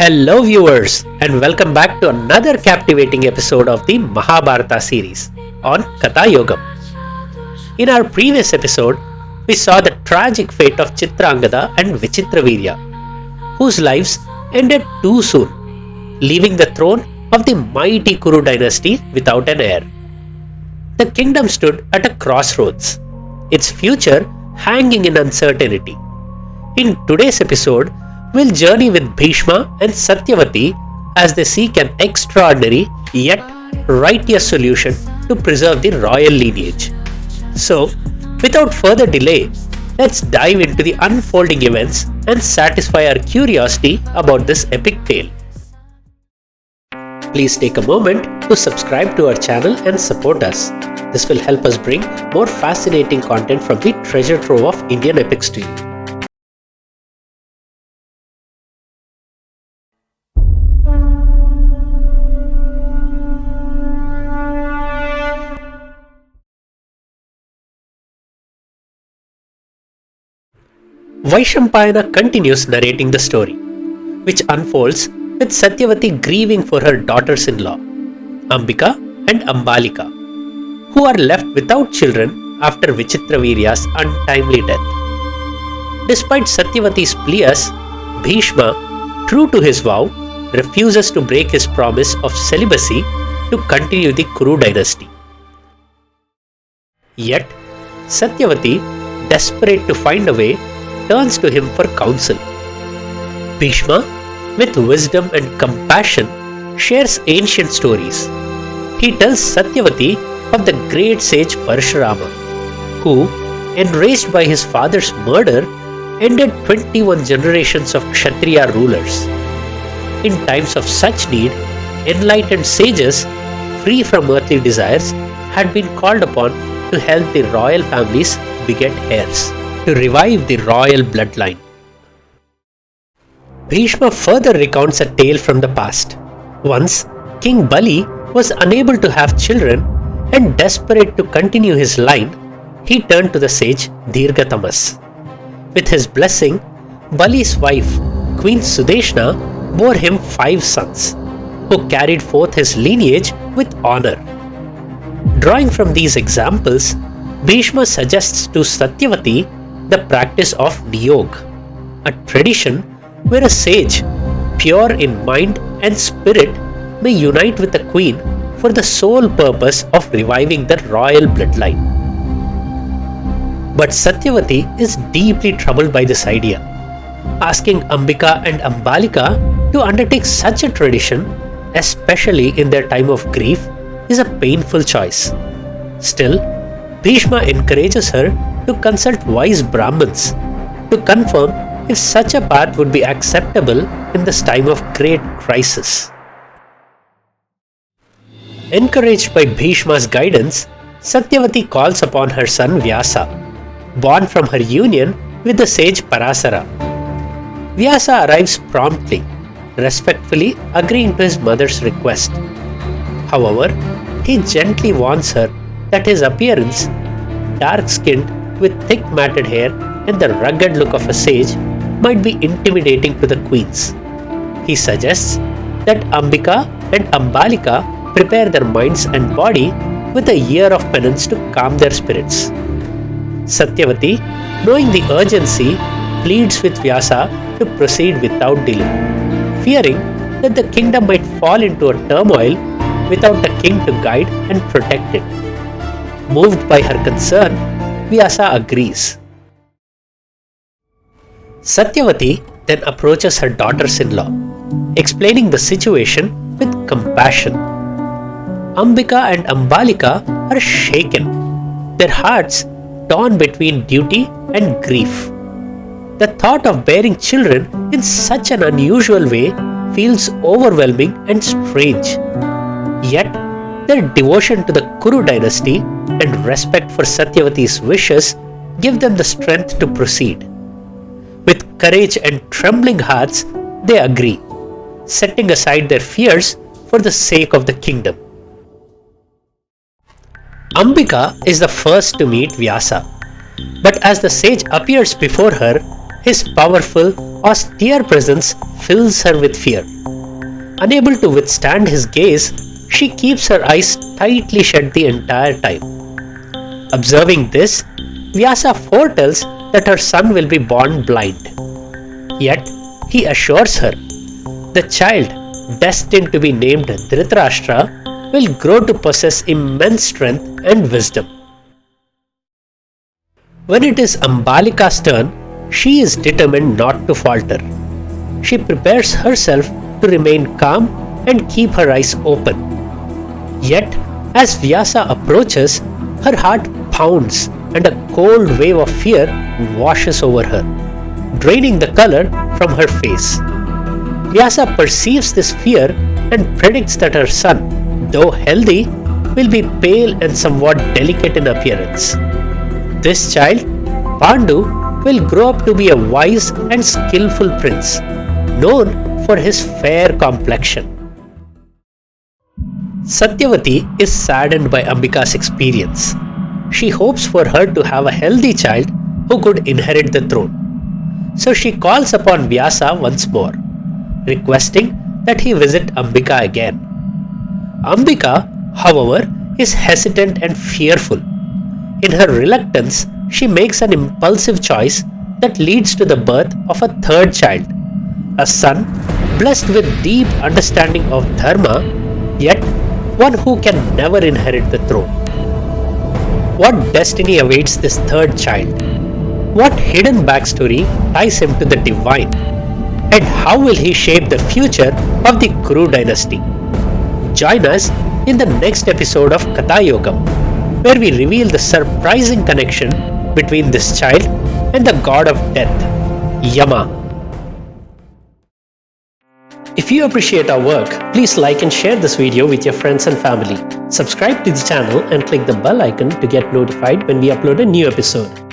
Hello, viewers, and welcome back to another captivating episode of the Mahabharata series on Katha Yogam. In our previous episode, we saw the tragic fate of Chitrangada and Vichitravirya, whose lives ended too soon, leaving the throne of the mighty Kuru dynasty without an heir. The kingdom stood at a crossroads, its future hanging in uncertainty. In today's episode, we'll journey with Bheeshma and Satyavati as they seek an extraordinary yet righteous solution to preserve the royal lineage. So, without further delay, let's dive into the unfolding events and satisfy our curiosity about this epic tale. Please take a moment to subscribe to our channel and support us. This will help us bring more fascinating content from the treasure trove of Indian epics to you. Vaishampayana continues narrating the story, which unfolds with Satyavati grieving for her daughters-in-law, Ambika and Ambalika, who are left without children after Vichitravirya's untimely death. Despite Satyavati's pleas, Bheeshma, true to his vow, refuses to break his promise of celibacy to continue the Kuru dynasty. Yet, Satyavati, desperate to find a way, turns to him for counsel. Bheeshma, with wisdom and compassion, shares ancient stories. He tells Satyavati of the great sage Parshurama, who, enraged by his father's murder, ended 21 generations of Kshatriya rulers. In times of such need, enlightened sages, free from earthly desires, had been called upon to help the royal families beget heirs, to revive the royal bloodline. Bheeshma further recounts a tale from the past. Once, King Bali was unable to have children and desperate to continue his line, he turned to the sage Dirghatamas. With his blessing, Bali's wife, Queen Sudeshna, bore him 5 sons, who carried forth his lineage with honor. Drawing from these examples, Bheeshma suggests to Satyavati the practice of Niyog, a tradition where a sage, pure in mind and spirit, may unite with a queen for the sole purpose of reviving the royal bloodline. But Satyavati is deeply troubled by this idea. Asking Ambika and Ambalika to undertake such a tradition, especially in their time of grief, is a painful choice. Still, Bheeshma encourages her to consult wise Brahmins to confirm if such a path would be acceptable in this time of great crisis. Encouraged by Bheeshma's guidance, Satyavati calls upon her son Vyasa, born from her union with the sage Parasara. Vyasa arrives promptly, respectfully agreeing to his mother's request. However, he gently warns her that his appearance, dark-skinned with thick matted hair and the rugged look of a sage, might be intimidating to the queens. He suggests that Ambika and Ambalika prepare their minds and body with a year of penance to calm their spirits. Satyavati, knowing the urgency, pleads with Vyasa to proceed without delay, fearing that the kingdom might fall into a turmoil without a king to guide and protect it. Moved by her concern, Vyasa agrees. Satyavati then approaches her daughters-in-law, explaining the situation with compassion. Ambika and Ambalika are shaken, their hearts torn between duty and grief. The thought of bearing children in such an unusual way feels overwhelming and strange. Yet, their devotion to the Kuru dynasty and respect for Satyavati's wishes give them the strength to proceed. With courage and trembling hearts, they agree, setting aside their fears for the sake of the kingdom. Ambika is the first to meet Vyasa, but as the sage appears before her, his powerful, austere presence fills her with fear. Unable to withstand his gaze, she keeps her eyes tightly shut the entire time. Observing this, Vyasa foretells that her son will be born blind. Yet, he assures her the child, destined to be named Dhritarashtra, will grow to possess immense strength and wisdom. When it is Ambalika's turn, she is determined not to falter. She prepares herself to remain calm and keep her eyes open. Yet, as Vyasa approaches, her heart pounds and a cold wave of fear washes over her, draining the color from her face. Vyasa perceives this fear and predicts that her son, though healthy, will be pale and somewhat delicate in appearance. This child, Pandu, will grow up to be a wise and skillful prince, known for his fair complexion. Satyavati is saddened by Ambika's experience. She hopes for her to have a healthy child who could inherit the throne. So she calls upon Vyasa once more, requesting that he visit Ambika again. Ambika, however, is hesitant and fearful. In her reluctance, she makes an impulsive choice that leads to the birth of a third child, a son blessed with deep understanding of dharma, yet one who can never inherit the throne. What destiny awaits this third child? What hidden backstory ties him to the divine? And how will he shape the future of the Kuru dynasty? Join us in the next episode of Katha Yogam, where we reveal the surprising connection between this child and the god of death, Yama. If you appreciate our work, please like and share this video with your friends and family. Subscribe to the channel and click the bell icon to get notified when we upload a new episode.